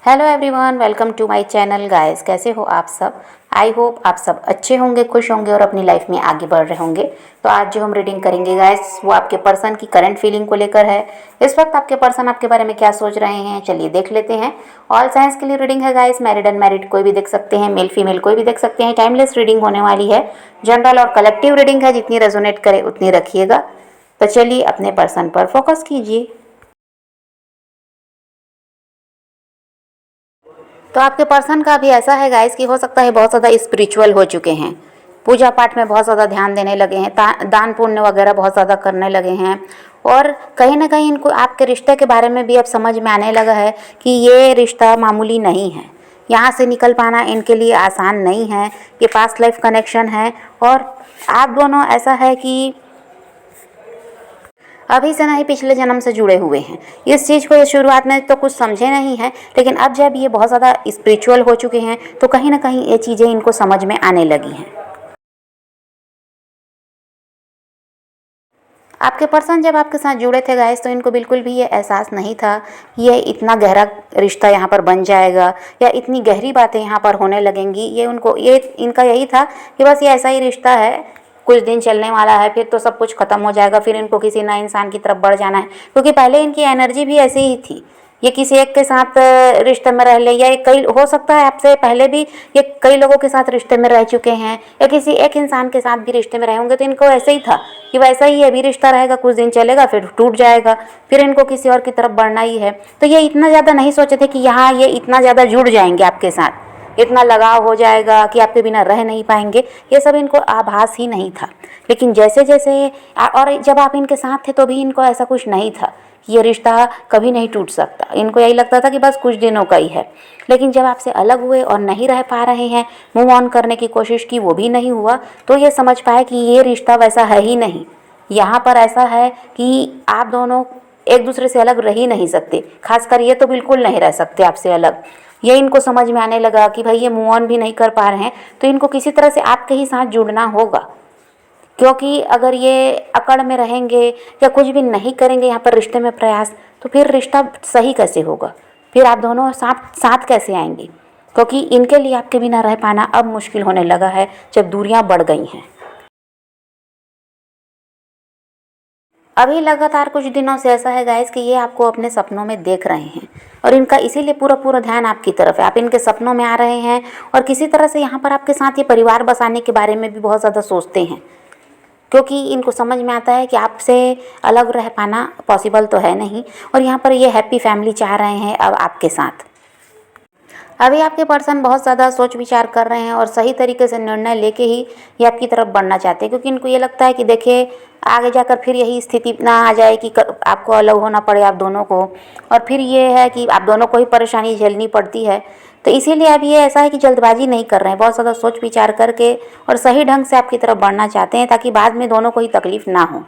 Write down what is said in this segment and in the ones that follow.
Hello everyone, welcome to my channel guys. कैसे हो आप सब? आई होप आप सब अच्छे होंगे, खुश होंगे और अपनी लाइफ में आगे बढ़ रहे होंगे। तो आज जो हम रीडिंग करेंगे गाइस, वो आपके पर्सन की करंट फीलिंग को लेकर है। इस वक्त आपके पर्सन आपके बारे में क्या सोच रहे हैं, चलिए देख लेते हैं। ऑल साइंस के लिए रीडिंग है गाइस, मैरिड अनमैरिड कोई भी देख सकते हैं, मेल फीमेल कोई भी देख सकते हैं। टाइमलेस रीडिंग होने वाली है, जनरल और कलेक्टिव रीडिंग है, जितनी रेजोनेट करे उतनी रखिएगा। तो चलिए अपने पर्सन पर फोकस कीजिए। तो आपके पर्सन का भी ऐसा है गाइस कि हो सकता है बहुत ज़्यादा स्पिरिचुअल हो चुके हैं, पूजा पाठ में बहुत ज़्यादा ध्यान देने लगे हैं, दान पुण्य वगैरह बहुत ज़्यादा करने लगे हैं। और कहीं ना कहीं इनको आपके रिश्ते के बारे में भी अब समझ में आने लगा है कि ये रिश्ता मामूली नहीं है, यहाँ से निकल पाना इनके लिए आसान नहीं है। ये पास्ट लाइफ कनेक्शन है और आप दोनों ऐसा है कि अभी से नहीं पिछले जन्म से जुड़े हुए हैं। इस चीज़ को ये शुरुआत में तो कुछ समझे नहीं है, लेकिन अब जब ये बहुत ज़्यादा स्पिरिचुअल हो चुके हैं तो कहीं ना कहीं ये चीज़ें इनको समझ में आने लगी हैं। आपके पर्सन जब आपके साथ जुड़े थे गाइस, तो इनको बिल्कुल भी ये एहसास नहीं था कि ये इतना गहरा रिश्ता यहाँ पर बन जाएगा या इतनी गहरी बातें यहाँ पर होने लगेंगी। ये इनका यही था कि बस ये ऐसा ही रिश्ता है, कुछ दिन चलने वाला है, फिर तो सब कुछ खत्म हो जाएगा, फिर इनको किसी नए इंसान की तरफ बढ़ जाना है। क्योंकि पहले इनकी एनर्जी भी ऐसी ही थी, ये किसी एक के साथ रिश्ते में रह ले, या कई हो सकता है आपसे पहले भी ये कई लोगों के साथ रिश्ते में रह चुके हैं, या किसी एक इंसान के साथ भी रिश्ते में रहे होंगे। तो इनको ऐसे ही था कि वैसा ही अभी रिश्ता रहेगा, कुछ दिन चलेगा फिर टूट जाएगा, फिर इनको किसी और की तरफ बढ़ना ही है। तो ये इतना ज़्यादा नहीं सोचे थे कि यहाँ ये इतना ज़्यादा जुड़ जाएंगे आपके साथ, इतना लगाव हो जाएगा कि आपके बिना रह नहीं पाएंगे। ये सब इनको आभास ही नहीं था। लेकिन जैसे जैसे और जब आप इनके साथ थे तो भी इनको ऐसा कुछ नहीं था, ये रिश्ता कभी नहीं टूट सकता। इनको यही लगता था कि बस कुछ दिनों का ही है। लेकिन जब आपसे अलग हुए और नहीं रह पा रहे हैं, मूव ऑन करने की कोशिश की, वो भी नहीं हुआ, तो ये समझ पाए कि ये रिश्ता वैसा है ही नहीं। यहाँ पर ऐसा है कि आप दोनों एक दूसरे से अलग रह ही नहीं सकते, खासकर ये तो बिल्कुल नहीं रह सकते आपसे अलग। ये इनको समझ में आने लगा कि भाई ये मूव ऑन भी नहीं कर पा रहे हैं, तो इनको किसी तरह से आपके ही साथ जुड़ना होगा। क्योंकि अगर ये अकड़ में रहेंगे या कुछ भी नहीं करेंगे यहाँ पर रिश्ते में प्रयास, तो फिर रिश्ता सही कैसे होगा, फिर आप दोनों साथ साथ कैसे आएंगे? क्योंकि इनके लिए आपके बिना रह पाना अब मुश्किल होने लगा है, जब दूरियां बढ़ गई हैं। अभी लगातार कुछ दिनों से ऐसा है गाइस कि ये आपको अपने सपनों में देख रहे हैं, और इनका इसीलिए पूरा पूरा ध्यान आपकी तरफ है। आप इनके सपनों में आ रहे हैं और किसी तरह से यहाँ पर आपके साथ ये परिवार बसाने के बारे में भी बहुत ज़्यादा सोचते हैं। क्योंकि इनको समझ में आता है कि आपसे अलग रह पाना पॉसिबल तो है नहीं, और यहाँ पर ये हैप्पी फैमिली चाह रहे हैं अब आपके साथ। अभी आपके पर्सन बहुत ज़्यादा सोच विचार कर रहे हैं और सही तरीके से निर्णय लेके ही ये आपकी तरफ बढ़ना चाहते हैं। क्योंकि इनको ये लगता है कि देखिए आगे जाकर फिर यही स्थिति ना आ जाए कि आपको अलग होना पड़े आप दोनों को, और फिर ये है कि आप दोनों को ही परेशानी झेलनी पड़ती है। तो इसीलिए अब ये ऐसा है कि जल्दबाजी नहीं कर रहे हैं, बहुत ज़्यादा सोच विचार करके और सही ढंग से आपकी तरफ बढ़ना चाहते हैं, ताकि बाद में दोनों को ही तकलीफ़ ना हो,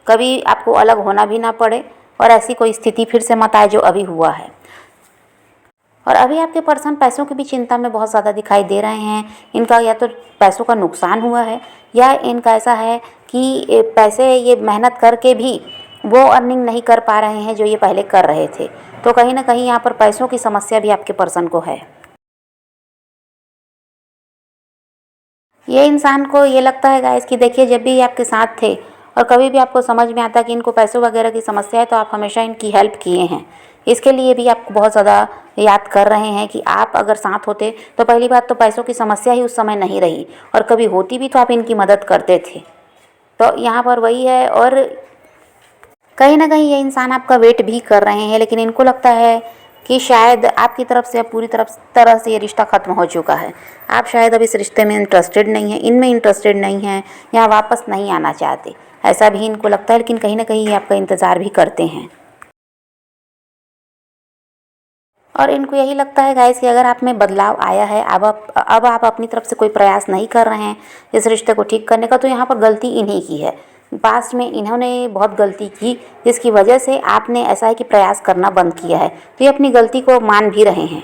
कभी आपको अलग होना भी ना पड़े और ऐसी कोई स्थिति फिर से मत आए जो अभी हुआ है। और अभी आपके पर्सन पैसों की भी चिंता में बहुत ज़्यादा दिखाई दे रहे हैं। इनका या तो पैसों का नुकसान हुआ है, या इनका ऐसा है कि पैसे ये मेहनत करके भी वो अर्निंग नहीं कर पा रहे हैं जो ये पहले कर रहे थे। तो कहीं ना कहीं यहाँ पर पैसों की समस्या भी आपके पर्सन को है। ये इंसान को ये लगता है गाइस कि देखिए जब भी ये आपके साथ थे और कभी भी आपको समझ में आता कि इनको पैसों वगैरह की समस्या है, तो आप हमेशा इनकी हेल्प किए हैं। इसके लिए भी आपको बहुत ज़्यादा याद कर रहे हैं कि आप अगर साथ होते तो पहली बात तो पैसों की समस्या ही उस समय नहीं रही, और कभी होती भी तो आप इनकी मदद करते थे। तो यहाँ पर वही है, और कहीं ना कहीं ये इंसान आपका वेट भी कर रहे हैं, लेकिन इनको लगता है कि शायद आपकी तरफ से अब पूरी तरह से ये रिश्ता ख़त्म हो चुका है। आप शायद अब इस रिश्ते में इंटरेस्टेड नहीं हैं, इनमें इंटरेस्टेड नहीं हैं, यहाँ वापस नहीं आना चाहते, ऐसा भी इनको लगता है। लेकिन कहीं ना कहीं ये आपका इंतज़ार भी करते हैं, और इनको यही लगता है गाइस कि अगर आप में बदलाव आया है, अब आप अपनी तरफ से कोई प्रयास नहीं कर रहे हैं इस रिश्ते को ठीक करने का, तो यहाँ पर गलती इन्हीं की है। पास्ट में इन्होंने बहुत गलती की, जिसकी वजह से आपने ऐसा है कि प्रयास करना बंद किया है। तो ये अपनी गलती को मान भी रहे हैं,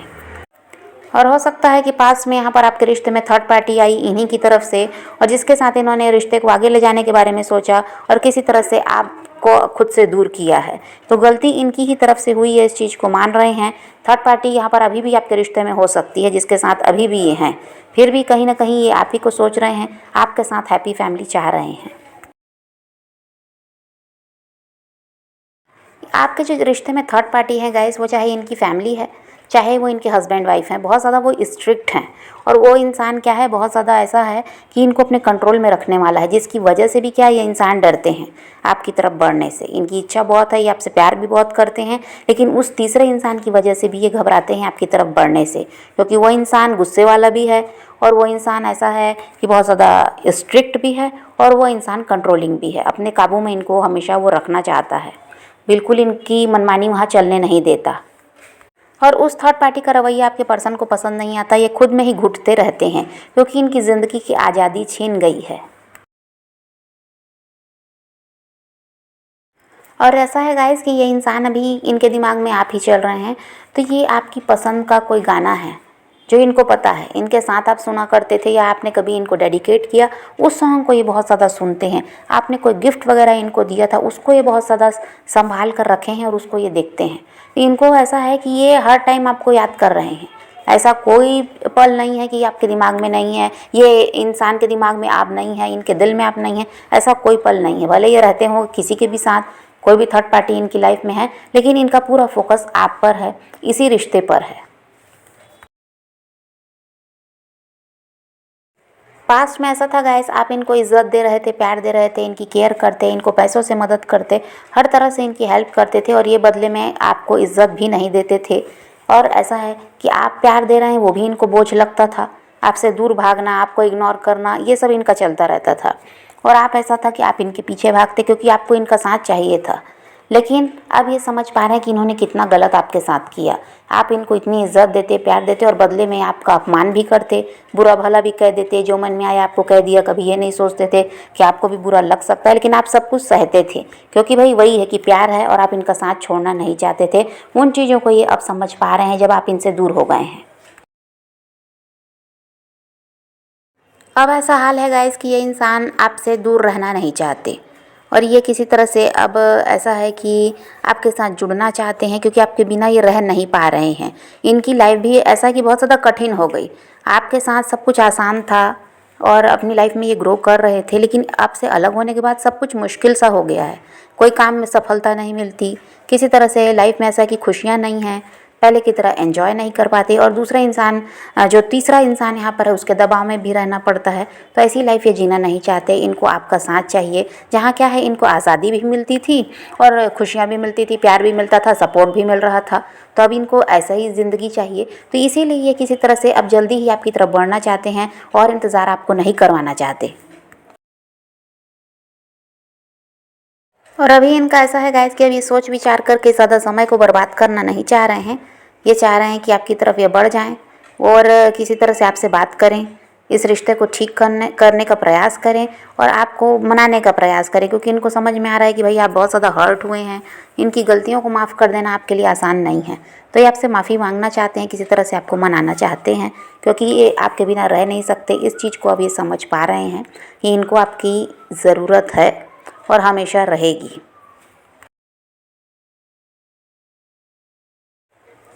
और हो सकता है कि पास में यहाँ पर आपके रिश्ते में थर्ड पार्टी आई इन्हीं की तरफ से, और जिसके साथ इन्होंने रिश्ते को आगे ले जाने के बारे में सोचा, और किसी तरह से आपको खुद से दूर किया है। तो गलती इनकी ही तरफ से हुई है, इस चीज़ को मान रहे हैं। थर्ड पार्टी यहाँ पर अभी भी आपके रिश्ते में हो सकती है, जिसके साथ अभी भी ये हैं, फिर भी कहीं ना कहीं ये आप ही को सोच रहे हैं, आपके साथ हैप्पी फैमिली चाह रहे हैं। आपके जो रिश्ते में थर्ड पार्टी है गाइस, वो चाहे इनकी फैमिली है, चाहे वो इनके हस्बैंड वाइफ हैं, बहुत ज़्यादा वो स्ट्रिक्ट हैं। और वो इंसान क्या है, बहुत ज़्यादा ऐसा है कि इनको अपने कंट्रोल में रखने वाला है, जिसकी वजह से भी क्या ये इंसान डरते हैं आपकी तरफ बढ़ने से। इनकी इच्छा बहुत है, ये आपसे प्यार भी बहुत करते हैं, लेकिन उस तीसरे इंसान की वजह से भी ये घबराते हैं आपकी तरफ बढ़ने से, क्योंकि वो इंसान गुस्से वाला भी है, और वो इंसान ऐसा है कि बहुत ज़्यादा स्ट्रिक्ट भी है, और वो इंसान कंट्रोलिंग भी है। अपने काबू में इनको हमेशा वो रखना चाहता है, बिल्कुल इनकी मनमानी वहाँ चलने नहीं देता। और उस थर्ड पार्टी का रवैया आपके पर्सन को पसंद नहीं आता। ये खुद में ही घुटते रहते हैं, क्योंकि इनकी ज़िंदगी की आज़ादी छीन गई है। और ऐसा है गाइस कि ये इंसान अभी इनके दिमाग में आप ही चल रहे हैं। तो ये आपकी पसंद का कोई गाना है जो इनको पता है, इनके साथ आप सुना करते थे, या आपने कभी इनको डेडिकेट किया, उस सॉन्ग को ये बहुत ज़्यादा सुनते हैं। आपने कोई गिफ्ट वगैरह इनको दिया था, उसको ये बहुत ज़्यादा संभाल कर रखे हैं, और उसको ये देखते हैं। इनको ऐसा है कि ये हर टाइम आपको याद कर रहे हैं। ऐसा कोई पल नहीं है कि आपके दिमाग में नहीं है, ये इंसान के दिमाग में आप नहीं है, इनके दिल में आप नहीं है, ऐसा कोई पल नहीं है। भले ये रहते हो किसी के भी साथ, कोई भी थर्ड पार्टी इनकी लाइफ में है, लेकिन इनका पूरा फोकस आप पर है, इसी रिश्ते पर है। पास्ट में ऐसा था गाइस, आप इनको इज्जत दे रहे थे, प्यार दे रहे थे, इनकी केयर करते, इनको पैसों से मदद करते, हर तरह से इनकी हेल्प करते थे, और ये बदले में आपको इज्जत भी नहीं देते थे। और ऐसा है कि आप प्यार दे रहे हैं, वो भी इनको बोझ लगता था। आपसे दूर भागना, आपको इग्नोर करना, ये सब इनका चलता रहता था। और आप ऐसा था कि आप इनके पीछे भागते, क्योंकि आपको इनका साथ चाहिए था। लेकिन अब ये समझ पा रहे हैं कि इन्होंने कितना गलत आपके साथ किया। आप इनको इतनी इज्जत देते, प्यार देते, और बदले में आपका अपमान भी करते, बुरा भला भी कह देते, जो मन में आया आपको कह दिया। कभी ये नहीं सोचते थे कि आपको भी बुरा लग सकता है, लेकिन आप सब कुछ सहते थे, क्योंकि भाई वही है कि प्यार है, और आप इनका साथ छोड़ना नहीं चाहते थे। उन चीज़ों को ये अब समझ पा रहे हैं जब आप इनसे दूर हो गए हैं। अब ऐसा हाल है गाइस कि ये इंसान आपसे दूर रहना नहीं चाहते, और ये किसी तरह से अब ऐसा है कि आपके साथ जुड़ना चाहते हैं, क्योंकि आपके बिना ये रह नहीं पा रहे हैं। इनकी लाइफ भी ऐसा कि बहुत ज़्यादा कठिन हो गई। आपके साथ सब कुछ आसान था, और अपनी लाइफ में ये ग्रो कर रहे थे, लेकिन आपसे अलग होने के बाद सब कुछ मुश्किल सा हो गया है। कोई काम में सफलता नहीं मिलती, किसी तरह से लाइफ में ऐसा कि खुशियाँ नहीं हैं, पहले की तरह एंजॉय नहीं कर पाते, और दूसरा इंसान, जो तीसरा इंसान यहाँ पर है, उसके दबाव में भी रहना पड़ता है। तो ऐसी लाइफ ये जीना नहीं चाहते। इनको आपका साथ चाहिए, जहाँ क्या है, इनको आज़ादी भी मिलती थी, और खुशियाँ भी मिलती थी, प्यार भी मिलता था, सपोर्ट भी मिल रहा था। तो अब इनको ऐसा ही ज़िंदगी चाहिए। तो इसीलिए ये किसी तरह से अब जल्दी ही आपकी तरफ बढ़ना चाहते हैं, और इंतज़ार आपको नहीं करवाना चाहते। और अभी इनका ऐसा है गाइस कि अब ये सोच विचार करके ज़्यादा समय को बर्बाद करना नहीं चाह रहे हैं। ये चाह रहे हैं कि आपकी तरफ ये बढ़ जाएं, और किसी तरह से आपसे बात करें, इस रिश्ते को ठीक करने का प्रयास करें, और आपको मनाने का प्रयास करें, क्योंकि इनको समझ में आ रहा है कि भाई आप बहुत ज़्यादा हर्ट हुए हैं। इनकी गलतियों को माफ़ कर देना आपके लिए आसान नहीं है। तो ये आपसे माफ़ी मांगना चाहते हैं, किसी तरह से आपको मनाना चाहते हैं, क्योंकि ये आपके बिना रह नहीं सकते। इस चीज़ को अब ये समझ पा रहे हैं कि इनको आपकी ज़रूरत है, और हमेशा रहेगी।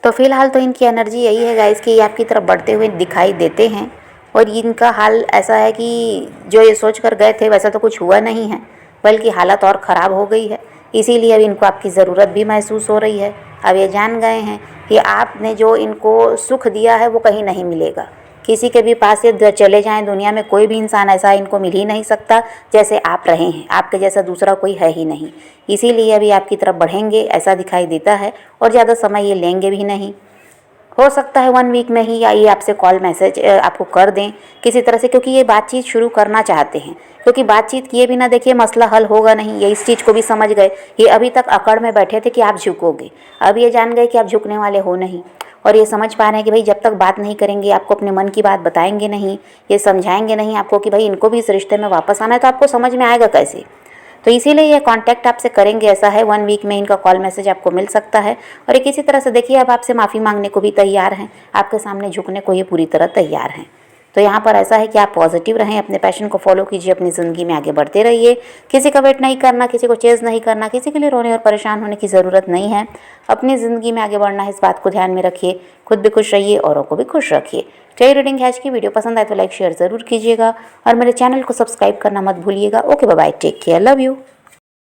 तो फिलहाल तो इनकी एनर्जी यही है गाइस कि ये आपकी तरफ बढ़ते हुए दिखाई देते हैं, और इनका हाल ऐसा है कि जो ये सोच कर गए थे वैसा तो कुछ हुआ नहीं है, बल्कि हालत और ख़राब हो गई है। इसीलिए अब इनको आपकी ज़रूरत भी महसूस हो रही है। अब ये जान गए हैं कि आपने जो इनको सुख दिया है वो कहीं नहीं मिलेगा। किसी के भी पास ये चले जाएं, दुनिया में कोई भी इंसान ऐसा इनको मिल ही नहीं सकता जैसे आप रहे हैं। आपके जैसा दूसरा कोई है ही नहीं। इसीलिए अभी आपकी तरफ बढ़ेंगे ऐसा दिखाई देता है, और ज़्यादा समय ये लेंगे भी नहीं। हो सकता है 1 वीक में ही या ये आपसे कॉल मैसेज आपको कर दें किसी तरह से, क्योंकि ये बातचीत शुरू करना चाहते हैं। क्योंकि बातचीत किए बिना देखिए मसला हल होगा नहीं, ये इस चीज़ को भी समझ गए। ये अभी तक अकड़ में बैठे थे कि आप झुकोगे, अब ये जान गए कि आप झुकने वाले हो नहीं। और ये समझ पा रहे हैं कि भाई जब तक बात नहीं करेंगे, आपको अपने मन की बात बताएंगे नहीं, ये समझाएंगे नहीं आपको कि भाई इनको भी इस रिश्ते में वापस आना है, तो आपको समझ में आएगा कैसे। तो इसीलिए ये कांटेक्ट आपसे करेंगे। ऐसा है 1 वीक में इनका कॉल मैसेज आपको मिल सकता है। और ये किसी तरह से देखिए अब आपसे माफ़ी मांगने को भी तैयार हैं, आपके सामने झुकने को ये पूरी तरह तैयार हैं। तो यहाँ पर ऐसा है कि आप पॉजिटिव रहें, अपने पैशन को फॉलो कीजिए, अपनी ज़िंदगी में आगे बढ़ते रहिए। किसी का वेट नहीं करना, किसी को चेज़ नहीं करना, किसी के लिए रोने और परेशान होने की ज़रूरत नहीं है। अपनी ज़िंदगी में आगे बढ़ना है, इस बात को ध्यान में रखिए। खुद भी खुश रहिए, औरों को भी खुश रखिए। चलिए, रीडिंग आज की वीडियो पसंद आए तो लाइक शेयर ज़रूर कीजिएगा और मेरे चैनल को सब्सक्राइब करना मत भूलिएगा। Okay, bye bye, take care, love you.